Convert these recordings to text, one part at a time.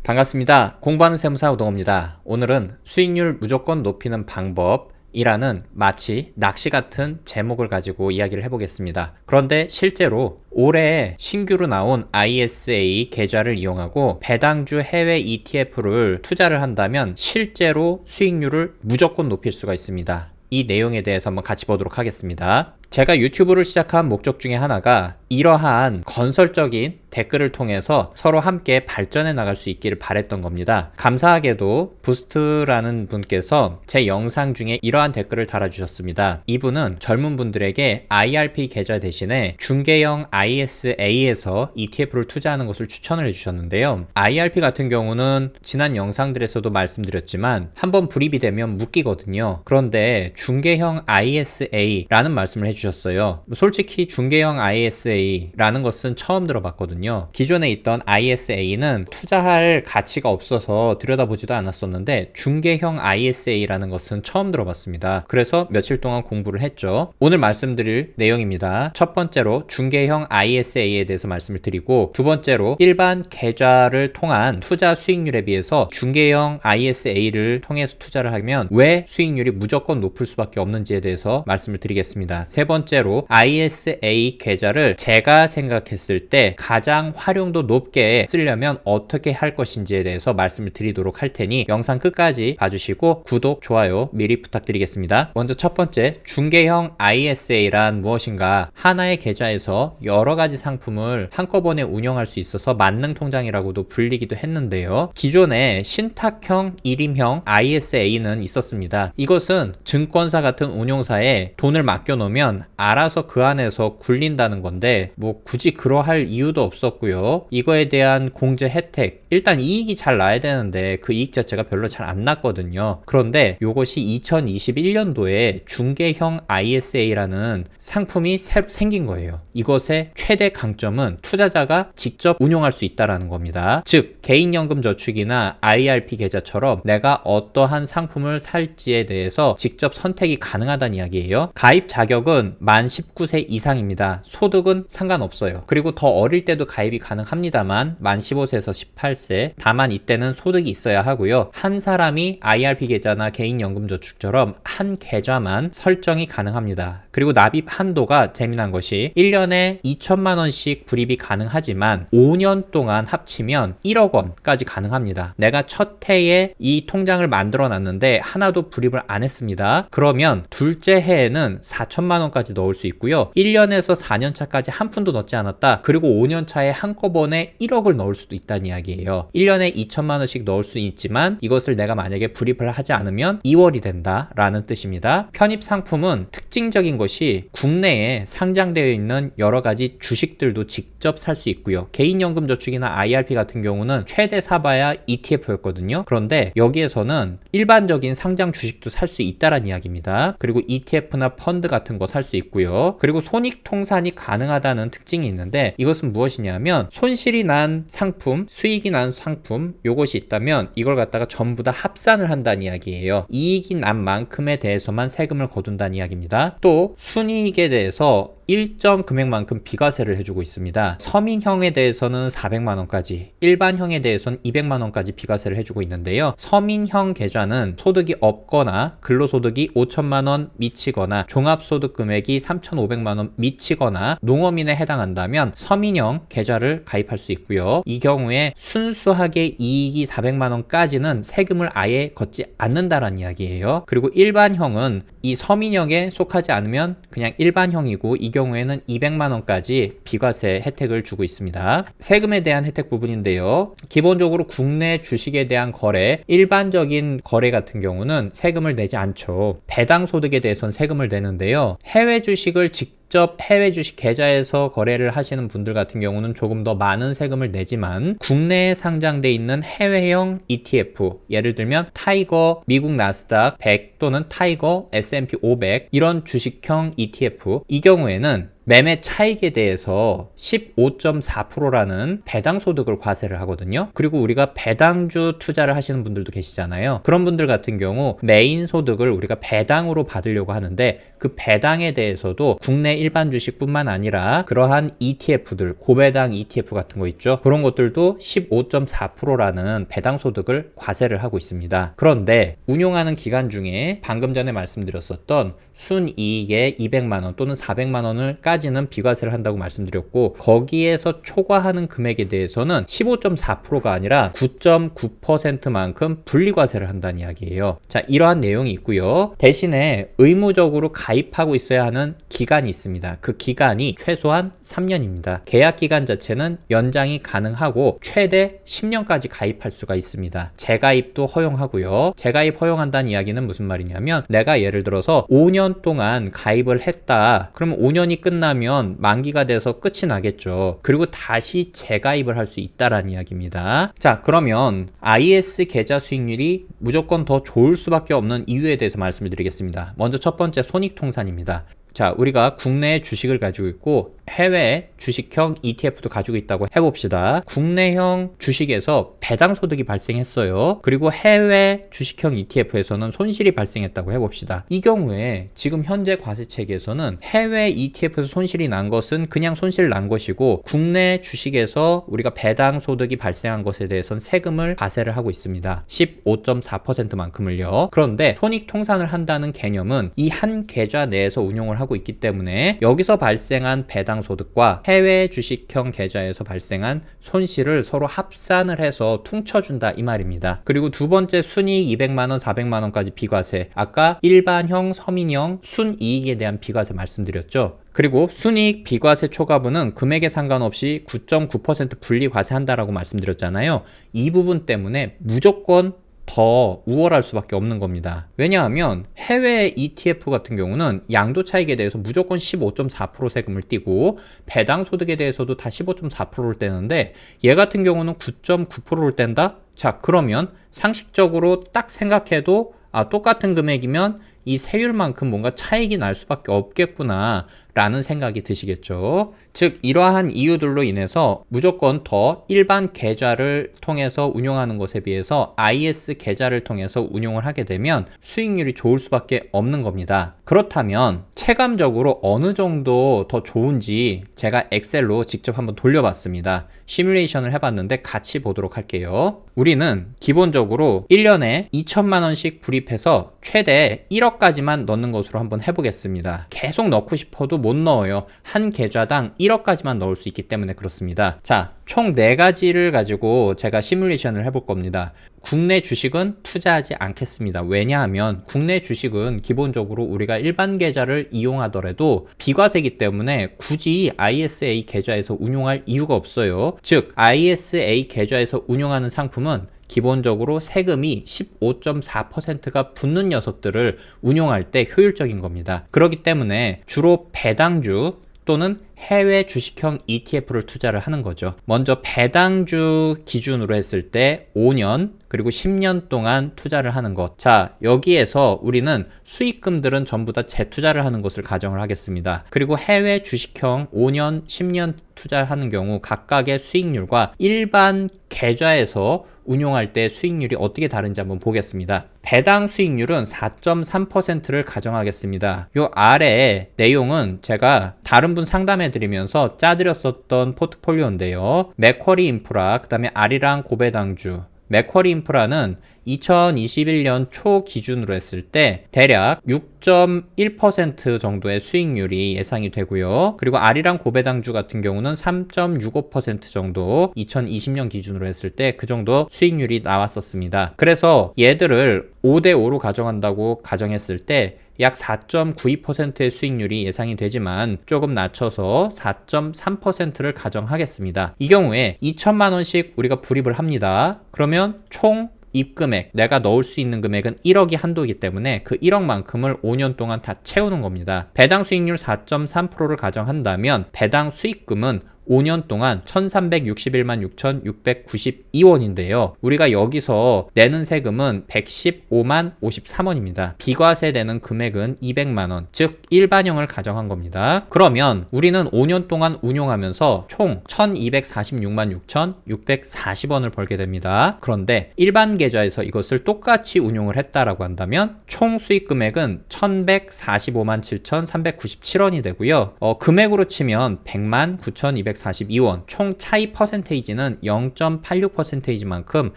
반갑습니다. 공부하는 세무사 우동호입니다. 오늘은 수익률 무조건 높이는 방법이라는 마치 낚시 같은 제목을 가지고 이야기를 해보겠습니다. 그런데 실제로 올해 신규로 나온 ISA 계좌를 이용하고 배당주 해외 ETF를 투자를 한다면 실제로 수익률을 무조건 높일 수가 있습니다. 이 내용에 대해서 한번 같이 보도록 하겠습니다. 제가 유튜브를 시작한 목적 중에 하나가 이러한 건설적인 댓글을 통해서 서로 함께 발전해 나갈 수 있기를 바랬던 겁니다. 감사하게도 부스트라는 분께서 제 영상 중에 이러한 댓글을 달아주셨습니다. 이분은 젊은 분들에게 IRP 계좌 대신에 중개형 ISA에서 ETF를 투자하는 것을 추천을 해주셨는데요. IRP 같은 경우는 지난 영상들에서도 말씀드렸지만 한번 불입이 되면 묶이거든요. 그런데 중개형 ISA라는 말씀을 해주셨어요. 솔직히 중개형 ISA라는 것은 처음 들어봤거든요. 기존에 있던 ISA는 투자할 가치가 없어서 들여다보지도 않았었는데 중개형 ISA라는 것은 처음 들어봤습니다. 그래서 며칠 동안 공부를 했죠. 오늘 말씀드릴 내용입니다. 첫 번째로 중개형 ISA에 대해서 말씀을 드리고, 두 번째로 일반 계좌를 통한 투자 수익률에 비해서 중개형 ISA를 통해서 투자를 하면 왜 수익률이 무조건 높을 수밖에 없는지에 대해서 말씀을 드리겠습니다. 세 번째로 ISA 계좌를 제가 생각했을 때 가장 활용도 높게 쓰려면 어떻게 할 것인지에 대해서 말씀을 드리도록 할 테니 영상 끝까지 봐주시고 구독, 좋아요 미리 부탁드리겠습니다. 먼저 첫 번째, 중개형 ISA란 무엇인가? 하나의 계좌에서 여러 가지 상품을 한꺼번에 운영할 수 있어서 만능 통장이라고도 불리기도 했는데요. 기존에 신탁형, 일임형 ISA는 있었습니다. 이것은 증권사 같은 운용사에 돈을 맡겨놓으면 알아서 그 안에서 굴린다는 건데 뭐 굳이 그러할 이유도 없었고요. 이거에 대한 공제 혜택, 일단 이익이 잘 나야 되는데 그 이익 자체가 별로 잘 안 났거든요. 그런데 이것이 2021년도에 중개형 ISA라는 상품이 새로 생긴 거예요. 이것의 최대 강점은 투자자가 직접 운용할 수 있다는 겁니다. 즉 개인연금저축이나 IRP 계좌처럼 내가 어떠한 상품을 살지에 대해서 직접 선택이 가능하다는 이야기예요. 가입 자격은 만 19세 이상입니다. 소득은 상관없어요. 그리고 더 어릴 때도 가입이 가능합니다만 만 15세에서 18세, 다만 이때는 소득이 있어야 하고요. 한 사람이 IRP 계좌나 개인연금저축처럼 한 계좌만 설정이 가능합니다. 그리고 납입 한도가 재미난 것이 1년에 2천만 원씩 불입이 가능하지만 5년 동안 합치면 1억 원까지 가능합니다. 내가 첫 해에 이 통장을 만들어 놨는데 하나도 불입을 안 했습니다. 그러면 둘째 해에는 4천만 원까지 넣을 수 있고요. 1년에서 4년 차까지 한 푼도 넣지 않았다. 그리고 5년 차에 한꺼번에 1억을 넣을 수도 있다는 이야기예요. 1년에 2천만 원씩 넣을 수 있지만 이것을 내가 만약에 불입을 하지 않으면 2월이 된다라는 뜻입니다. 편입 상품은 특징적인 것이 국내에 상장되어 있는 여러 가지 주식들도 직접 살 수 있고요. 개인연금저축이나 IRP 같은 경우는 최대 사봐야 ETF였거든요. 그런데 여기에서는 일반적인 상장 주식도 살 수 있다는 이야기입니다. 그리고 ETF나 펀드 같은 거 살 수 있고요. 그리고 손익통산이 가능하다는 특징이 있는데 이것은 무엇이냐면 손실이 난 상품, 수익이 난 상품, 요것이 있다면 이걸 갖다가 전부 다 합산을 한다는 이야기예요. 이익이 난 만큼에 대해서만 세금을 거둔다는 이야기입니다. 또 순이익에 대해서 일정 금액만큼 비과세를 해주고 있습니다. 서민형에 대해서는 400만원까지, 일반형에 대해서는 200만원까지 비과세를 해주고 있는데요. 서민형 계좌는 소득이 없거나 근로소득이 5천만원 미치거나 종합소득 금액이 3,500만원 미치거나 농어민에 해당한다면 서민형 계좌를 가입할 수 있고요. 이 경우에 순수하게 이익이 400만원까지는 세금을 아예 걷지 않는다라는 이야기예요. 그리고 일반형은 이 서민형에 속하지 않으면 그냥 일반형이고 이 경우에는 200만원까지 비과세 혜택을 주고 있습니다. 세금에 대한 혜택 부분인데요. 기본적으로 국내 주식에 대한 거래, 일반적인 거래 같은 경우는 세금을 내지 않죠. 배당 소득에 대해서는 세금을 내는데요. 해외 주식을 직접 해외 주식 계좌에서 거래를 하시는 분들 같은 경우는 조금 더 많은 세금을 내지만 국내에 상장돼 있는 해외형 ETF, 예를 들면 타이거 미국 나스닥 100 또는 타이거 S&P 500 이런 주식형 ETF, 이 경우에는 매매 차익에 대해서 15.4%라는 배당 소득을 과세를 하거든요. 그리고 우리가 배당주 투자를 하시는 분들도 계시잖아요. 그런 분들 같은 경우 메인 소득을 우리가 배당으로 받으려고 하는데 그 배당에 대해서도 국내 일반 주식뿐만 아니라 그러한 ETF들, 고배당 ETF 같은 거 있죠. 그런 것들도 15.4%라는 배당 소득을 과세를 하고 있습니다. 그런데 운용하는 기간 중에 방금 전에 말씀드렸었던 순이익의 200만 원 또는 400만 원을까지는 비과세를 한다고 말씀드렸고, 거기에서 초과하는 금액에 대해서는 15.4%가 아니라 9.9%만큼 분리과세를 한다는 이야기예요. 자, 이러한 내용이 있고요. 대신에 의무적으로 가입하고 있어야 하는 기간이 있습니다. 그 기간이 최소한 3년입니다. 계약 기간 자체는 연장이 가능하고 최대 10년까지 가입할 수가 있습니다. 재가입도 허용하고요. 재가입 허용한다는 이야기는 무슨 말이냐면, 내가 예를 들어서 5년 동안 가입을 했다. 그러면 5년이 끝나면 만기가 돼서 끝이 나겠죠. 그리고 다시 재가입을 할 수 있다라는 이야기입니다. 자, 그러면 IS 계좌 수익률이 무조건 더 좋을 수밖에 없는 이유에 대해서 말씀을 드리겠습니다. 먼저 첫 번째, 손익통산입니다. 자, 우리가 국내에 주식을 가지고 있고 해외 주식형 ETF도 가지고 있다고 해봅시다. 국내형 주식에서 배당 소득이 발생했어요. 그리고 해외 주식형 ETF에서는 손실이 발생했다고 해봅시다. 이 경우에 지금 현재 과세 체계에서는 해외 ETF에서 손실이 난 것은 그냥 손실 난 것이고, 국내 주식에서 우리가 배당 소득이 발생한 것에 대해서는 세금을 과세를 하고 있습니다. 15.4%만큼을요. 그런데 손익 통산을 한다는 개념은 이 한 계좌 내에서 운용을 하고 있기 때문에 여기서 발생한 배당 소득과 해외 주식형 계좌에서 발생한 손실을 서로 합산을 해서 퉁쳐준다 이 말입니다. 그리고 두 번째, 순이익 200만원, 400만원까지 비과세. 아까 일반형, 서민형 순이익에 대한 비과세 말씀드렸죠. 그리고 순이익 비과세 초과분은 금액에 상관없이 9.9% 분리과세한다라고 말씀드렸잖아요. 이 부분 때문에 무조건 더 우월할 수밖에 없는 겁니다. 왜냐하면 해외 ETF 같은 경우는 양도 차익에 대해서 무조건 15.4% 세금을 떼고 배당 소득에 대해서도 다 15.4%를 떼는데, 얘 같은 경우는 9.9%를 뗀다? 자, 그러면 상식적으로 딱 생각해도 똑같은 금액이면 이 세율만큼 뭔가 차익이 날 수밖에 없겠구나 라는 생각이 드시겠죠. 즉, 이러한 이유들로 인해서 무조건 더 일반 계좌를 통해서 운용하는 것에 비해서 IS 계좌를 통해서 운용을 하게 되면 수익률이 좋을 수밖에 없는 겁니다. 그렇다면 체감적으로 어느 정도 더 좋은지 제가 엑셀로 직접 한번 돌려봤습니다. 시뮬레이션을 해봤는데 같이 보도록 할게요. 우리는 기본적으로 1년에 2천만 원씩 불입해서 최대 1억까지만 넣는 것으로 한번 해보겠습니다. 계속 넣고 싶어도 못 넣어요. 한 계좌당 1억까지만 넣을 수 있기 때문에 그렇습니다. 자, 총 4가지를 가지고 제가 시뮬레이션을 해볼 겁니다. 국내 주식은 투자하지 않겠습니다. 왜냐하면 국내 주식은 기본적으로 우리가 일반 계좌를 이용하더라도 비과세이기 때문에 굳이 ISA 계좌에서 운용할 이유가 없어요. 즉, ISA 계좌에서 운용하는 상품은 기본적으로 세금이 15.4%가 붙는 녀석들을 운용할 때 효율적인 겁니다. 그렇기 때문에 주로 배당주 또는 해외 주식형 ETF를 투자를 하는 거죠. 먼저 배당주 기준으로 했을 때 5년 그리고 10년 동안 투자를 하는 것. 자, 여기에서 우리는 수익금들은 전부 다 재투자를 하는 것을 가정을 하겠습니다. 그리고 해외 주식형 5년, 10년 투자하는 경우 각각의 수익률과 일반 계좌에서 운용할 때 수익률이 어떻게 다른지 한번 보겠습니다. 배당 수익률은 4.3%를 가정하겠습니다. 요 아래의 내용은 제가 다른 분 상담해 드리면서 짜드렸었던 포트폴리오인데요. 맥쿼리 인프라, 그 다음에 아리랑 고배당주. 맥쿼리 인프라는 2021년 초 기준으로 했을 때 대략 6.1% 정도의 수익률이 예상이 되고요. 그리고 아리랑 고배당주 같은 경우는 3.65% 정도 2020년 기준으로 했을 때 그 정도 수익률이 나왔었습니다. 그래서 얘들을 5대5로 가정한다고 가정했을 때 약 4.92%의 수익률이 예상이 되지만 조금 낮춰서 4.3%를 가정하겠습니다. 이 경우에 2천만 원씩 우리가 불입을 합니다. 그러면 총 입금액, 내가 넣을 수 있는 금액은 1억이 한도이기 때문에 그 1억만큼을 5년 동안 다 채우는 겁니다. 배당 수익률 4.3%를 가정한다면 배당 수익금은 5년 동안 1361만 6,692원인데요. 우리가 여기서 내는 세금은 115만 53원입니다. 비과세 되는 금액은 200만원, 즉 일반형을 가정한 겁니다. 그러면 우리는 5년 동안 운용하면서 총 1246만 6,640원을 벌게 됩니다. 그런데 일반 계좌에서 이것을 똑같이 운용을 했다라고 한다면 총 수익 금액은 1145만 7,397원이 되고요. 금액으로 치면 100만 9,242원, 총 차이 퍼센테이지는 0.86%만큼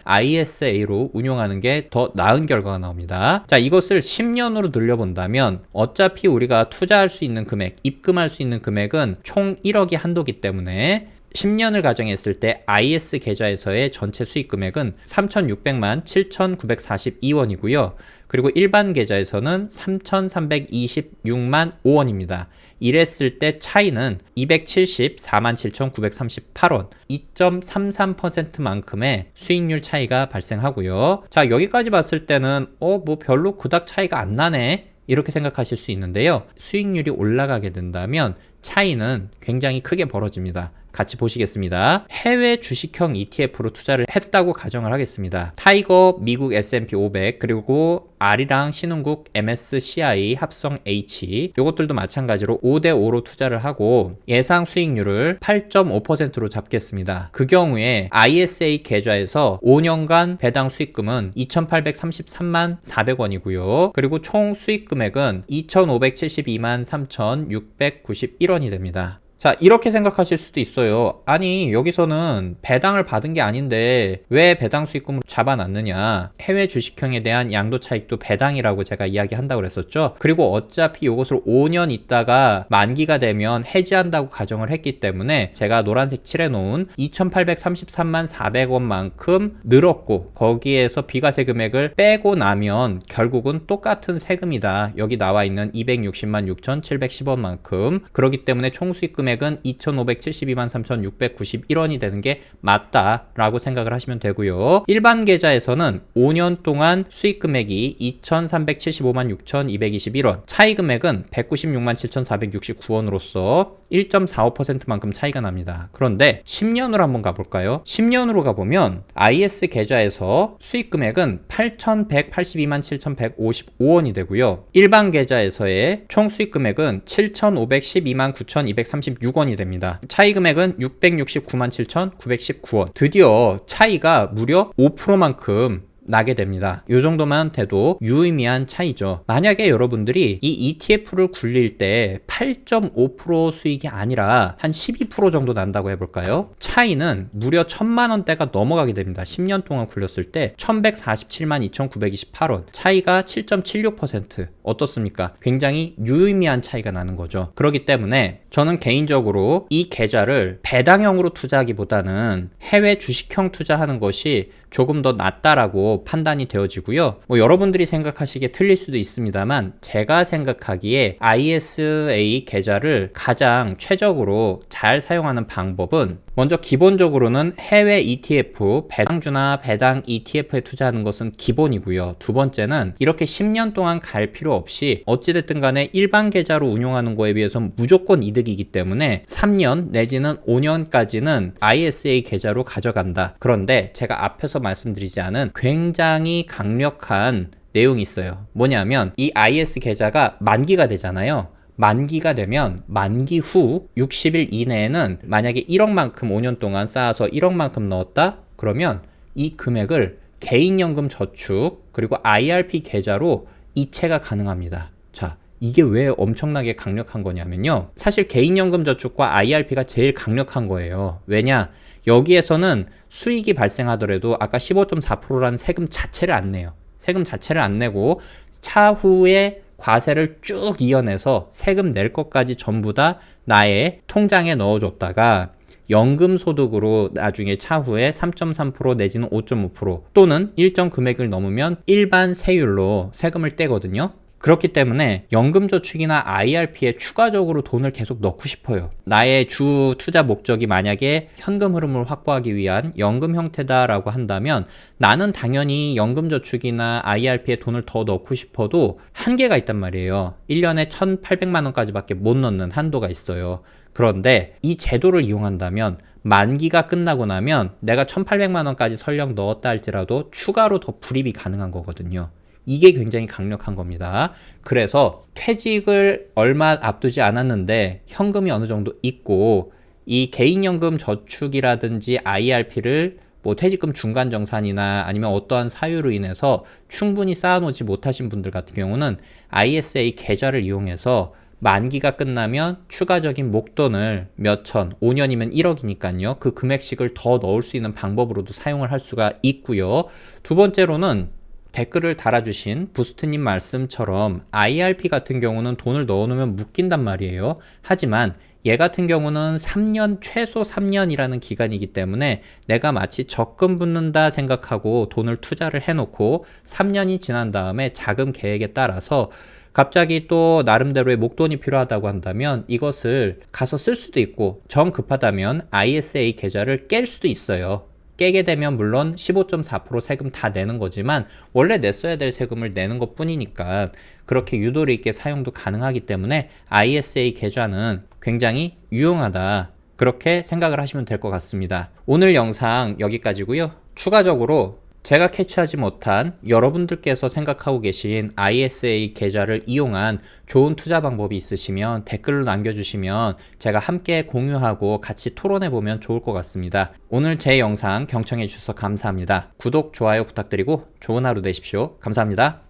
ISA로 운용하는 게 더 나은 결과가 나옵니다. 자, 이것을 10년으로 늘려본다면 어차피 우리가 투자할 수 있는 금액, 입금할 수 있는 금액은 총 1억이 한도기 때문에 10년을 가정했을 때 IS 계좌에서의 전체 수익 금액은 3,600만 7,942원이고요. 그리고 일반 계좌에서는 3,326만 5원입니다. 이랬을 때 차이는 274만 7,938원, 2.33%만큼의 수익률 차이가 발생하고요. 자, 여기까지 봤을 때는 뭐 별로 그닥 차이가 안 나네, 이렇게 생각하실 수 있는데요. 수익률이 올라가게 된다면 차이는 굉장히 크게 벌어집니다. 같이 보시겠습니다. 해외 주식형 ETF로 투자를 했다고 가정을 하겠습니다. 타이거 미국 S&P 500 그리고 R이랑 신흥국 MSCI 합성 H, 요것들도 마찬가지로 5대5로 투자를 하고 예상 수익률을 8.5%로 잡겠습니다. 그 경우에 ISA 계좌에서 5년간 배당 수익금은 2,833만 400원이고요. 그리고 총 수익 금액은 2,572만 3,691원이 됩니다. 자, 이렇게 생각하실 수도 있어요. 아니, 여기서는 배당을 받은 게 아닌데 왜 배당 수익금으로 잡아놨느냐. 해외 주식형에 대한 양도 차익도 배당이라고 제가 이야기한다고 그랬었죠. 그리고 어차피 이것을 5년 있다가 만기가 되면 해지한다고 가정을 했기 때문에 제가 노란색 칠해놓은 2,833만 400원만큼 늘었고 거기에서 비과세 금액을 빼고 나면 결국은 똑같은 세금이다. 여기 나와 있는 260만 6,710원만큼. 그렇기 때문에 총 수익 금액 금액은 2,572만 3,691원이 되는 게 맞다라고 생각을 하시면 되고요. 일반 계좌에서는 5년 동안 수익 금액이 2,375만 6,221원, 차이 금액은 196만 7,469원으로서 1.45%만큼 차이가 납니다. 그런데 10년으로 한번 가볼까요? 10년으로 가보면 IS 계좌에서 수익 금액은 8,182만 7,155원이 되고요. 일반 계좌에서의 총 수익 금액은 7,512만 9,236원이 됩니다. 차이 금액은 669만 7,919원. 드디어 차이가 무려 5%만큼 나게 됩니다. 이 정도만 돼도 유의미한 차이죠. 만약에 여러분들이 이 ETF를 굴릴 때 8.5% 수익이 아니라 한 12% 정도 난다고 해볼까요? 차이는 무려 1,000만원대가 넘어가게 됩니다. 10년 동안 굴렸을 때 1,147만 2,928원, 차이가 7.76%. 어떻습니까? 굉장히 유의미한 차이가 나는 거죠. 그렇기 때문에 저는 개인적으로 이 계좌를 배당형으로 투자하기보다는 해외 주식형 투자하는 것이 조금 더 낫다라고 판단이 되어지고요. 여러분들이 생각하시기에 틀릴 수도 있습니다만 제가 생각하기에 ISA 계좌를 가장 최적으로 잘 사용하는 방법은 먼저 기본적으로는 해외 ETF, 배당주나 배당 ETF에 투자하는 것은 기본이고요. 두 번째는 이렇게 10년 동안 갈 필요 없이 어찌됐든 간에 일반 계좌로 운용하는 거에 비해서는 무조건 이득이기 때문에 3년 내지는 5년까지는 ISA 계좌로 가져간다. 그런데 제가 앞에서 말씀드리지 않은 굉장히 강력한 내용이 있어요. 뭐냐면 이 IS 계좌가 만기가 되잖아요. 만기가 되면 만기 후 60일 이내에는 만약에 1억만큼 5년 동안 쌓아서 1억만큼 넣었다? 그러면 이 금액을 개인연금 저축 그리고 IRP 계좌로 이체가 가능합니다. 자, 이게 왜 엄청나게 강력한 거냐면요. 사실 개인연금 저축과 IRP가 제일 강력한 거예요. 왜냐? 여기에서는 수익이 발생하더라도 아까 15.4%라는 세금 자체를 안 내요. 세금 자체를 안 내고 차후에 과세를 쭉 이어내서 세금 낼 것까지 전부 다 나의 통장에 넣어줬다가 연금소득으로 나중에 차후에 3.3% 내지는 5.5% 또는 일정 금액을 넘으면 일반 세율로 세금을 떼거든요. 그렇기 때문에 연금저축이나 IRP에 추가적으로 돈을 계속 넣고 싶어요. 나의 주 투자 목적이 만약에 현금 흐름을 확보하기 위한 연금 형태다라고 한다면 나는 당연히 연금저축이나 IRP에 돈을 더 넣고 싶어도 한계가 있단 말이에요. 1년에 1,800만 원까지밖에 못 넣는 한도가 있어요. 그런데 이 제도를 이용한다면 만기가 끝나고 나면 내가 1,800만 원까지 설령 넣었다 할지라도 추가로 더 불입이 가능한 거거든요. 이게 굉장히 강력한 겁니다. 그래서 퇴직을 얼마 앞두지 않았는데 현금이 어느 정도 있고 이 개인연금 저축이라든지 IRP를 뭐 퇴직금 중간정산이나 아니면 어떠한 사유로 인해서 충분히 쌓아놓지 못하신 분들 같은 경우는 ISA 계좌를 이용해서 만기가 끝나면 추가적인 목돈을 몇천, 5년이면 1억이니까요. 그 금액씩을 더 넣을 수 있는 방법으로도 사용을 할 수가 있고요. 두 번째로는 댓글을 달아주신 부스트님 말씀처럼 IRP 같은 경우는 돈을 넣어놓으면 묶인단 말이에요. 하지만 얘 같은 경우는 3년, 최소 3년이라는 기간이기 때문에 내가 마치 적금 붓는다 생각하고 돈을 투자를 해놓고 3년이 지난 다음에 자금 계획에 따라서 갑자기 또 나름대로의 목돈이 필요하다고 한다면 이것을 가서 쓸 수도 있고 정 급하다면 ISA 계좌를 깰 수도 있어요. 깨게 되면 물론 15.4% 세금 다 내는 거지만 원래 냈어야 될 세금을 내는 것 뿐이니까 그렇게 유도리 있게 사용도 가능하기 때문에 ISA 계좌는 굉장히 유용하다. 그렇게 생각을 하시면 될 것 같습니다. 오늘 영상 여기까지고요. 추가적으로 제가 캐치하지 못한 여러분들께서 생각하고 계신 ISA 계좌를 이용한 좋은 투자 방법이 있으시면 댓글로 남겨주시면 제가 함께 공유하고 같이 토론해보면 좋을 것 같습니다. 오늘 제 영상 경청해 주셔서 감사합니다. 구독, 좋아요 부탁드리고 좋은 하루 되십시오. 감사합니다.